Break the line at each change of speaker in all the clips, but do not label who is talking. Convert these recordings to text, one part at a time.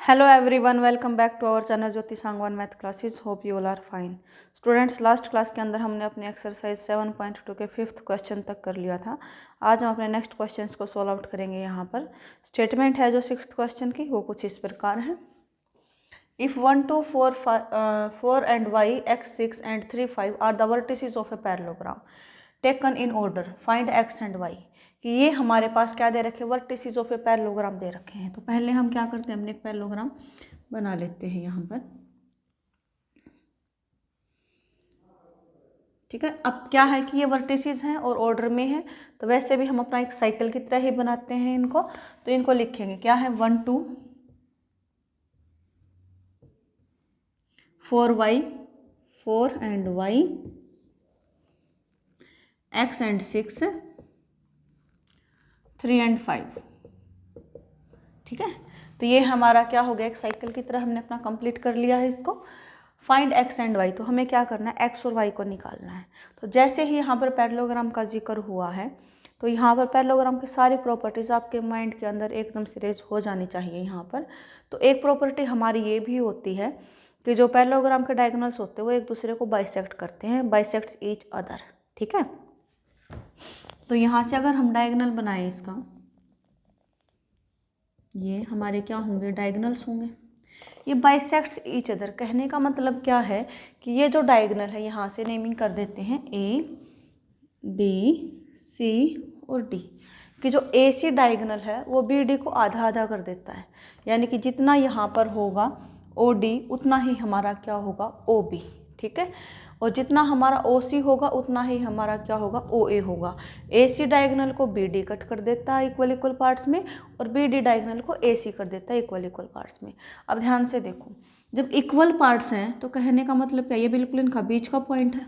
Hello everyone, welcome back to our channel Jyoti Sangwan math classes. Hope you all are fine. Students, last class के अंदर हमने अपने exercise 7.2 के 5th question तक कर लिया था. आज हम अपने नेक्स्ट क्वेश्चंस को सॉल्व आउट करेंगे. यहाँ पर स्टेटमेंट है जो 6th क्वेश्चन की, वो कुछ इस प्रकार है. If 1 2 4 and y x 6 and 3 5 are the vertices of a parallelogram taken in order, find x and y. कि ये हमारे पास क्या दे रखे, वर्टिसेस ऑफ ए पैरेललोग्राम दे रखे हैं. तो पहले हम क्या करते हैं, हमने एक पैरेललोग्राम बना लेते हैं यहाँ पर. ठीक है. अब क्या है कि ये वर्टिसेस हैं और ऑर्डर में है, तो वैसे भी हम अपना एक साइकिल की तरह ही बनाते हैं इनको. तो इनको लिखेंगे क्या है, 1 2 4y 4 and y x and 6 3 and 5. ठीक है. तो ये हमारा क्या हो गया, एक साइकिल की तरह हमने अपना कंप्लीट कर लिया है इसको. फाइंड x एंड y, तो हमें क्या करना है, x और y को निकालना है. तो जैसे ही यहाँ पर पैरेललोग्राम का जिक्र हुआ है, तो यहाँ पर पैरेललोग्राम की सारी प्रॉपर्टीज़ आपके माइंड के अंदर एकदम से रेज हो जानी चाहिए यहाँ पर. तो एक प्रॉपर्टी हमारी ये भी होती है कि जो पैरेललोग्राम के डायगोनल्स होते हैं वो एक दूसरे को बाइसेक्ट करते हैं, बाइसेक्ट्स ईच अदर. ठीक है. तो यहाँ से अगर हम डायगोनल बनाएं इसका, ये हमारे क्या होंगे, डायगोनल्स होंगे. ये बाइसेक्ट्स ईच अदर कहने का मतलब क्या है कि ये जो डायगोनल है, यहाँ से नेमिंग कर देते हैं ए बी सी और डी. कि जो ए सी डायगोनल है वो बी डी को आधा आधा कर देता है. यानी कि जितना यहाँ पर होगा ओ डी उतना ही हमारा क्या होगा, ओ बी. ठीक है. और जितना हमारा ओ सी होगा उतना ही हमारा क्या होगा, ओ ए होगा. ए सी डायगोनल को बी डी कट कर देता है इक्वल इक्वल पार्ट्स में, और बी डी डायगोनल को ए सी कर देता है इक्वल इक्वल पार्ट्स में. अब ध्यान से देखो, जब इक्वल पार्ट्स हैं तो कहने का मतलब क्या, ये बिल्कुल इनका बीच का पॉइंट है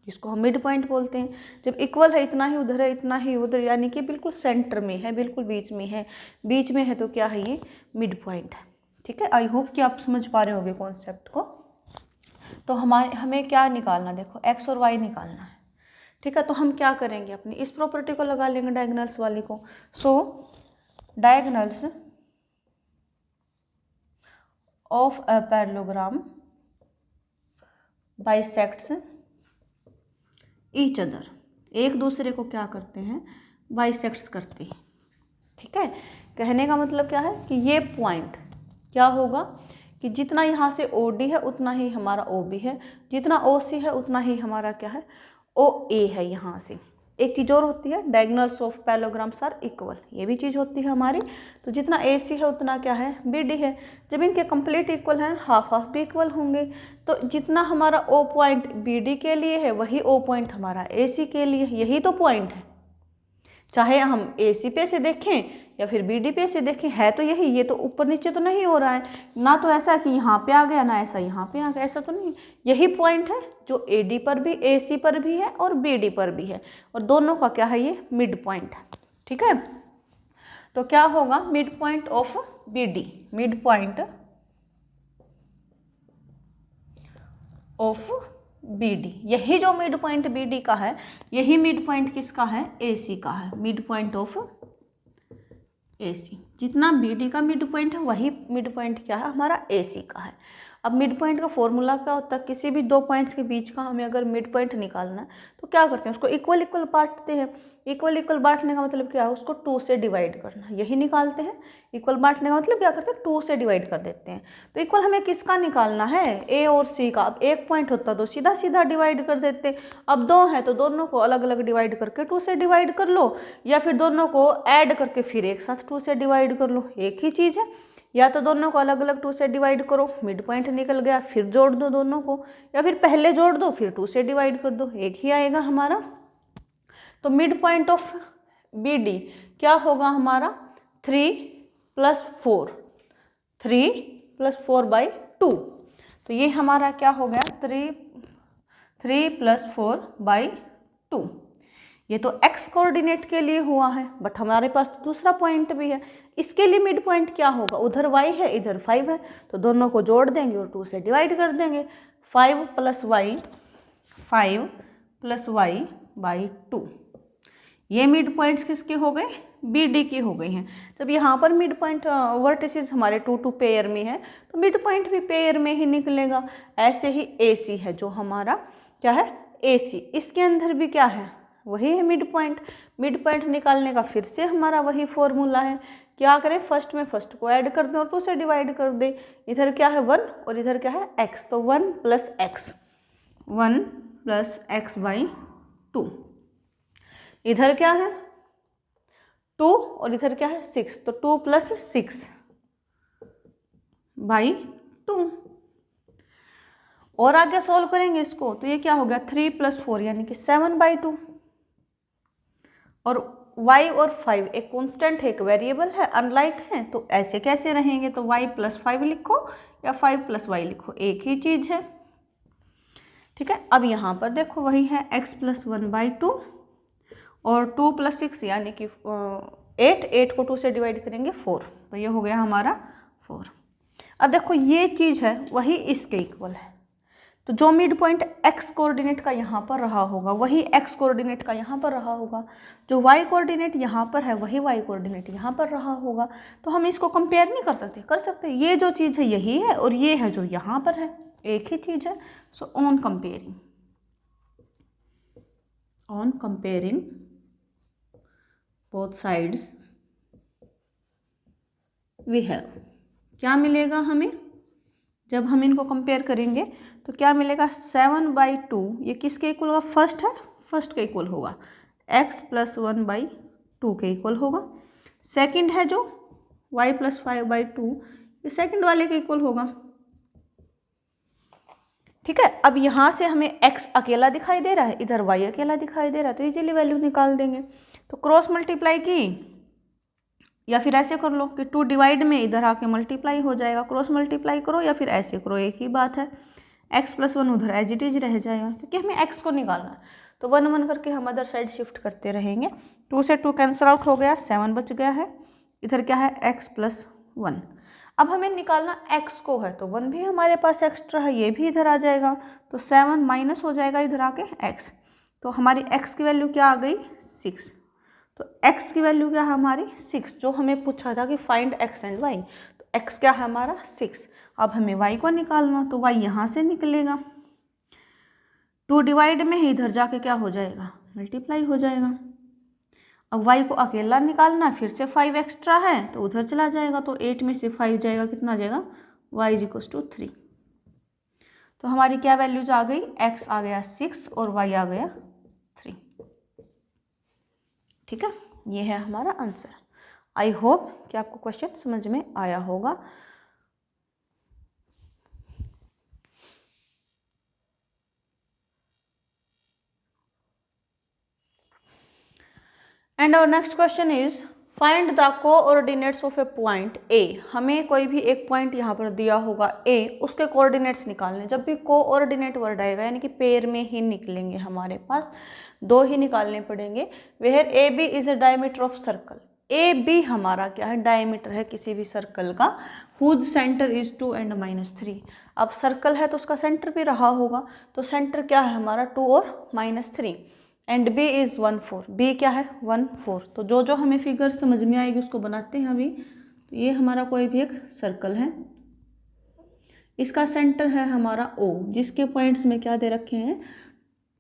जिसको हम मिड पॉइंट बोलते हैं. जब इक्वल है, इतना ही उधर है इतना ही उधर, यानी कि बिल्कुल सेंटर में है, बिल्कुल बीच में है. बीच में है तो क्या है, ये मिड पॉइंट है. ठीक है. आई होप कि आप समझ पा रहे होंगे कॉन्सेप्ट को. तो हमें क्या निकालना, देखो x और y निकालना है. ठीक है. तो हम क्या करेंगे, अपनी इस प्रॉपर्टी को लगा लेंगे डायगोनल्स वाली को. So diagonals of a parallelogram bisects each other, एक दूसरे को क्या करते हैं, बाइसेक्ट्स करते हैं. ठीक है. कहने का मतलब क्या है कि ये पॉइंट क्या होगा कि जितना यहाँ से ओ डी है उतना ही हमारा ओ बी है, जितना ओ सी है उतना ही हमारा क्या है, ओ ए है. यहाँ से एक चीज़ और होती है, diagonals of parallelograms are equal, ये भी चीज़ होती है हमारी. तो जितना ए सी है उतना क्या है, बी डी है. जब इनके कंप्लीट इक्वल हैं, हाफ हाफ भी इक्वल होंगे. तो जितना हमारा ओ पॉइंट बी डी के लिए है वही ओ पॉइंट हमारा ए सी के लिए, यही तो पॉइंट है. चाहे हम ए सी पे से देखें या फिर बी डी पे से देखें, है तो यही. ये तो ऊपर नीचे तो नहीं हो रहा है ना, तो ऐसा कि यहाँ पे आ गया ना ऐसा यहाँ पे आ गया, ऐसा तो नहीं. यही पॉइंट है जो ए डी पर भी, ए सी पर भी है और बी डी पर भी है, और दोनों का क्या है, ये मिड पॉइंट है. ठीक है. तो क्या होगा, mid point of B D, mid point of B D. यही जो मिड पॉइंट बी डी का है, यही मिड पॉइंट किसका है, ए सी का है. मिड पॉइंट ऑफ ए सी. जितना बी डी का मिड पॉइंट है वही मिड पॉइंट क्या है, हमारा ए सी का है. अब मिड पॉइंट का फॉर्मूला क्या होता है, किसी भी दो पॉइंट्स के बीच का हमें अगर मिड पॉइंट निकालना है तो क्या करते हैं, उसको इक्वल इक्वल बांटते हैं. इक्वल इक्वल बांटने का मतलब क्या है, उसको 2 से डिवाइड करना, यही निकालते हैं. इक्वल बांटने का मतलब क्या करते हैं, 2 से डिवाइड कर देते हैं. तो इक्वल हमें किसका निकालना है, ए और सी का. अब एक पॉइंट होता तो सीधा सीधा डिवाइड कर देते. अब दो है तो दोनों को अलग अलग डिवाइड करके 2 से डिवाइड कर लो, या फिर दोनों को ऐड करके फिर एक साथ 2 से डिवाइड कर लो, एक ही चीज़ है. या तो दोनों को अलग अलग 2 से डिवाइड करो, मिड पॉइंट निकल गया, फिर जोड़ दो दोनों को, या फिर पहले जोड़ दो फिर 2 से डिवाइड कर दो, एक ही आएगा हमारा. तो mid point of B D क्या होगा हमारा, 3 + 4, 3 + 4/2. तो ये हमारा क्या हो गया, 3 + 4/2. ये तो x कोऑर्डिनेट के लिए हुआ है, बट हमारे पास तो दूसरा पॉइंट भी है. इसके लिए मिड पॉइंट क्या होगा, उधर y है इधर 5 है, तो दोनों को जोड़ देंगे और 2 से डिवाइड कर देंगे. 5 + y 5 + y/2. ये मिड पॉइंट्स किसके हो गए, बी डी के हो गए हैं। जब यहाँ पर मिड पॉइंट वर्टिसेस हमारे 2 2 पेयर में है तो मिड पॉइंट भी पेयर में ही निकलेगा। ऐसे ही ए सी है जो हमारा क्या है, ए सी, इसके अंदर भी क्या है, वही है मिड पॉइंट। मिड पॉइंट निकालने का फिर से हमारा वही फॉर्मूला है, क्या करें, फर्स्ट में फर्स्ट को ऐड कर दें और 2 से डिवाइड कर दें। इधर क्या है 1 और इधर क्या है x, तो 1 + x, 1 + x/2। इधर क्या है 2 और इधर क्या है 6, तो 2 + 6/2। और आगे सॉल्व करेंगे इसको तो ये क्या हो गया 3 + 4 यानी कि 7/2। और y और 5 एक कांस्टेंट है, एक वेरिएबल है, अनलाइक है, तो ऐसे कैसे रहेंगे, तो y + 5 लिखो या 5 + y लिखो, एक ही चीज़ है। ठीक है, अब यहाँ पर देखो वही है x + 1/2 और 2 + 6 यानी कि 8 को 2 से डिवाइड करेंगे 4, तो ये हो गया हमारा 4। अब देखो ये चीज़ है वही इसके इक्वल है, तो जो मिड पॉइंट x कोऑर्डिनेट का यहाँ पर रहा होगा वही x कोऑर्डिनेट का यहाँ पर रहा होगा, जो y कोऑर्डिनेट यहाँ पर है वही y कोऑर्डिनेट यहाँ पर रहा होगा। तो हम इसको कंपेयर नहीं कर सकते, कर सकते, ये जो चीज़ है यही है और ये है जो यहाँ पर है, एक ही चीज़ है। So on comparing both sides we have, क्या मिलेगा हमें जब हम इनको कंपेयर करेंगे तो क्या मिलेगा 7/2, ये किसके इक्वल होगा, फर्स्ट है, फर्स्ट के इक्वल होगा, x + 1/2 के इक्वल होगा। सेकंड है जो y + 5/2, ये सेकंड वाले के इक्वल होगा। ठीक है, अब यहाँ से हमें x अकेला दिखाई दे रहा है, इधर y अकेला दिखाई दे रहा है, तो इजीली वैल्यू निकाल देंगे। तो क्रॉस मल्टीप्लाई की या फिर ऐसे कर लो कि 2 डिवाइड में इधर आके मल्टीप्लाई हो जाएगा, क्रॉस मल्टीप्लाई करो या फिर ऐसे करो, एक ही बात है। x + 1 उधर एज इट इज रह जाएगा क्योंकि हमें x को निकालना है, तो 1 1 करके हम अदर साइड शिफ्ट करते रहेंगे। 2 से 2 कैंसिल आउट हो गया, 7 बच गया है। इधर क्या है x + 1। अब हमें निकालना x को है, तो 1 भी हमारे पास एक्स्ट्रा है, ये भी इधर आ जाएगा, तो 7 माइनस हो जाएगा इधर आके x, तो हमारी x की वैल्यू क्या आ गई 6। तो x की वैल्यू क्या है हमारी 6, जो हमें पूछा था कि फाइंड x एंड y, तो x क्या है हमारा 6। अब हमें y को निकालना, तो y यहाँ से निकलेगा, 2 डिवाइड में ही इधर जाके क्या हो जाएगा मल्टीप्लाई हो जाएगा। अब y को अकेला निकालना, फिर से 5 एक्स्ट्रा है तो उधर चला जाएगा, तो 8 में से 5 जाएगा, कितना जाएगा y = 3। तो हमारी क्या वैल्यूज आ गई, x आ गया 6 और y आ गया 3। ठीक है, ये है हमारा आंसर। आई होप कि आपको क्वेश्चन समझ में आया होगा। And our next question is find the coordinates of a point A. हमें कोई भी एक पॉइंट यहाँ पर दिया होगा ए, उसके कोऑर्डिनेट्स निकालने। जब भी कोऑर्डिनेट वर्ड आएगा यानी कि पेयर में ही निकलेंगे, हमारे पास 2 ही निकालने पड़ेंगे। Where A B is a diameter of circle, A B हमारा क्या है डायमीटर है किसी भी सर्कल का, हुज सेंटर इज 2 and -3। अब सर्कल है तो उसका सेंटर भी रहा होगा, तो सेंटर क्या है हमारा 2 और -3, एंड बी इज़ 1 4, बी क्या है 1 4। तो जो जो हमें फिगर समझ में आएगी उसको बनाते हैं अभी। तो ये हमारा कोई भी एक सर्कल है, इसका सेंटर है हमारा O, जिसके पॉइंट्स में क्या दे रखे हैं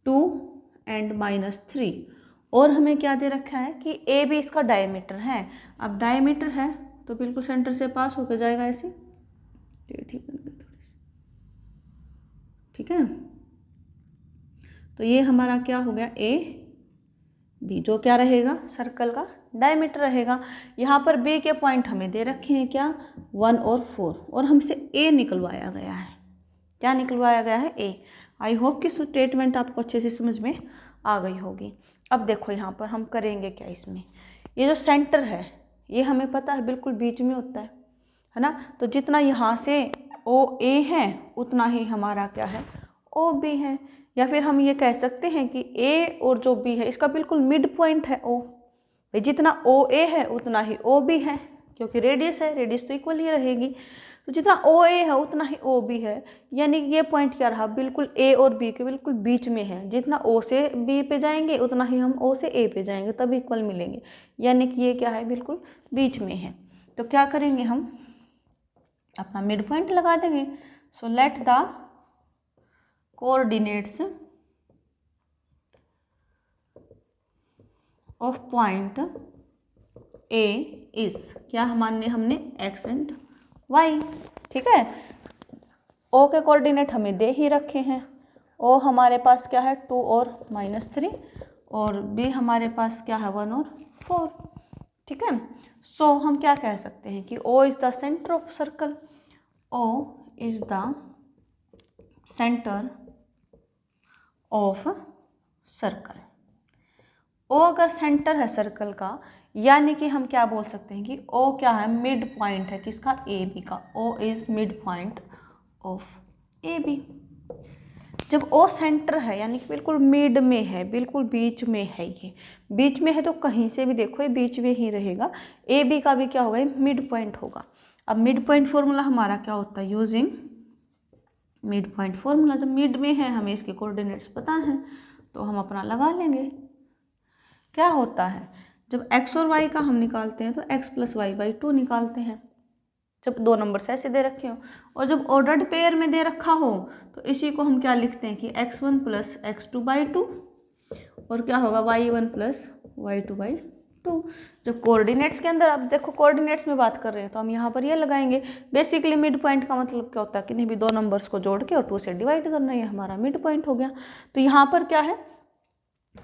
2 and -3, और हमें क्या दे रखा है कि ए भी इसका डायमीटर है। अब डायमीटर है तो बिल्कुल सेंटर से पास होकर जाएगा ऐसे, ठीक है। तो ये हमारा क्या हो गया ए बी, जो क्या रहेगा सर्कल का डायमीटर रहेगा। यहाँ पर बी के पॉइंट हमें दे रखे हैं क्या 1 और 4, और हमसे ए निकलवाया गया है, क्या निकलवाया गया है ए। आई होप कि स्टेटमेंट आपको अच्छे से समझ में आ गई होगी। अब देखो यहाँ पर हम करेंगे क्या, इसमें ये जो सेंटर है ये हमें पता है बिल्कुल बीच में होता है ना। तो जितना यहाँ से ओ ए है उतना ही हमारा क्या है ओ बी है, या फिर हम ये कह सकते हैं कि ए और जो बी है इसका बिल्कुल मिड पॉइंट है ओ। भाई जितना ओ ए है उतना ही ओ बी है, क्योंकि रेडियस है, रेडियस तो इक्वल ही रहेगी। तो जितना ओ ए है उतना ही ओ बी है, यानी कि ये पॉइंट क्या रहा, बिल्कुल ए और बी के बिल्कुल बीच में है। जितना ओ से बी पे जाएंगे उतना ही हम ओ से ए पे जाएंगे, तब इक्वल मिलेंगे, यानी कि ये क्या है, बिल्कुल बीच में है। तो क्या करेंगे, हम अपना मिड पॉइंट लगा देंगे। So let the coordinates of point A is, क्या हमने एक्स एंड वाई, ठीक है। ओ के कोऑर्डिनेट हमें दे ही रखे हैं, ओ हमारे पास क्या है 2 और -3, और बी हमारे पास क्या है 1 और 4, ठीक है। सो हम क्या कह सकते हैं कि O is the centre of circle, O is the centre of circle. O अगर सेंटर है सर्कल का, यानी कि हम क्या बोल सकते हैं कि ओ क्या है, मिड पॉइंट है किसका, ए बी का। O is mid point of A B. जब ओ सेंटर है यानी कि बिल्कुल मिड में है, बिल्कुल बीच में है, ये बीच में है तो कहीं से भी देखो ये बीच में ही रहेगा। ए बी का भी क्या होगा, ये मिड पॉइंट होगा। अब मिड पॉइंट फॉर्मूला हमारा क्या होता है, यूजिंग मिड पॉइंट फॉर्मूला। जब मिड में है, हमें इसके कोऑर्डिनेट्स पता हैं, तो हम अपना लगा लेंगे। क्या होता है, जब x और y का हम निकालते हैं तो x + y/2 निकालते हैं, जब दो नंबर्स ऐसे दे रखे हो। और जब ऑर्डर्ड पेयर में दे रखा हो तो इसी को हम क्या लिखते हैं कि x1 + x2/2, और क्या होगा y1 + y2/2। जब कोऑर्डिनेट्स के अंदर, अब देखो कोऑर्डिनेट्स में बात कर रहे हैं तो हम यहाँ पर ये लगाएंगे। बेसिकली मिड पॉइंट का मतलब क्या होता है, किन्हीं भी दो नंबर्स को जोड़ के और 2 से डिवाइड करना, ये हमारा मिड पॉइंट हो गया। तो यहाँ पर क्या है,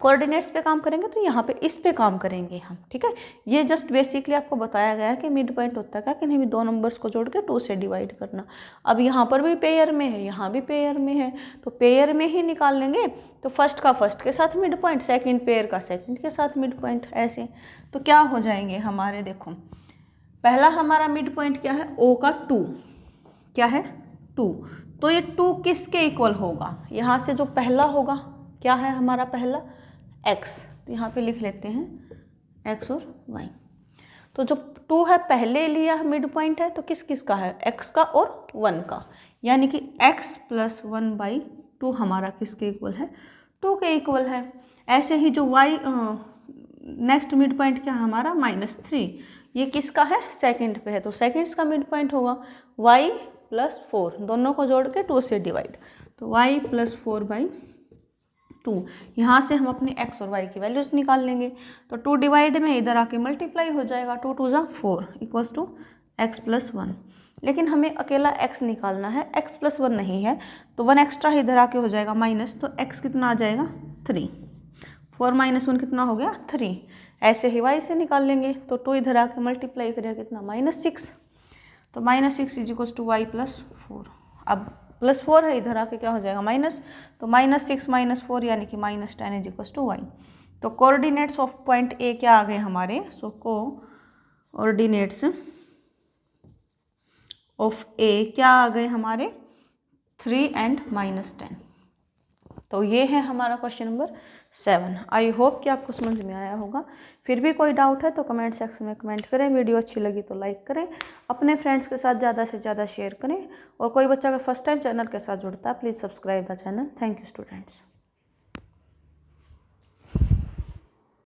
कोऑर्डिनेट्स पे काम करेंगे तो यहाँ पे इस पे काम करेंगे हम, ठीक है। ये जस्ट बेसिकली आपको बताया गया है कि मिड पॉइंट होता है क्या, कि नहीं भी दो नंबर्स को जोड़ के 2 से डिवाइड करना। अब यहाँ पर भी पेयर में है, यहाँ भी पेयर में है, तो पेयर में ही निकाल लेंगे। तो फर्स्ट का फर्स्ट के साथ मिड पॉइंट, सेकंड पेयर का सेकंड के साथ मिड पॉइंट, ऐसे। तो क्या हो जाएंगे हमारे, देखो पहला हमारा मिड पॉइंट क्या है, ओ का 2, क्या है 2, तो ये 2 किसके इक्वल होगा, यहाँ से जो पहला होगा क्या है हमारा पहला x, तो यहाँ पे लिख लेते हैं x और y। तो जो 2 है पहले लिया मिड पॉइंट है, तो किस किस का है, x का और 1 का, यानी कि x + 1/2 हमारा किसके इक्वल है, 2 के इक्वल है। ऐसे ही जो y नेक्स्ट मिड पॉइंट क्या है हमारा -3, ये किसका है, सेकंड पे है, तो सेकंड्स का मिड पॉइंट होगा y + 4, दोनों को जोड़ के 2 से डिवाइड, तो y + 4/2। यहाँ से हम अपने x और y की वैल्यूज निकाल लेंगे। तो 2 डिवाइड में इधर आके मल्टीप्लाई हो जाएगा, 2 × 2 = 4 = x + 1। लेकिन हमें अकेला x निकालना है, x + 1 नहीं है, तो 1 एक्स्ट्रा इधर आके हो जाएगा माइनस, तो x कितना आ जाएगा 3, 4 - 1 कितना हो गया 3। ऐसे ही y से निकाल लेंगे, तो 2 इधर आके मल्टीप्लाई करेगा कितना -6, तो -6 = y + 4। अब +4 है, इधर आके क्या हो जाएगा माइनस, तो -6 - 4 यानी कि -10 = y। तो कोऑर्डिनेट्स ऑफ पॉइंट ए क्या आ गए हमारे, सो कोऑर्डिनेट्स ऑफ ए क्या आ गए हमारे 3 and -10। तो ये है हमारा क्वेश्चन नंबर 7। आई होप कि आपको समझ में आया होगा। फिर भी कोई डाउट है तो कमेंट सेक्शन में कमेंट करें। वीडियो अच्छी लगी तो लाइक करें, अपने फ्रेंड्स के साथ ज़्यादा से ज़्यादा शेयर करें, और कोई बच्चा अगर फर्स्ट टाइम चैनल के साथ जुड़ता है please subscribe the channel. Thank you students.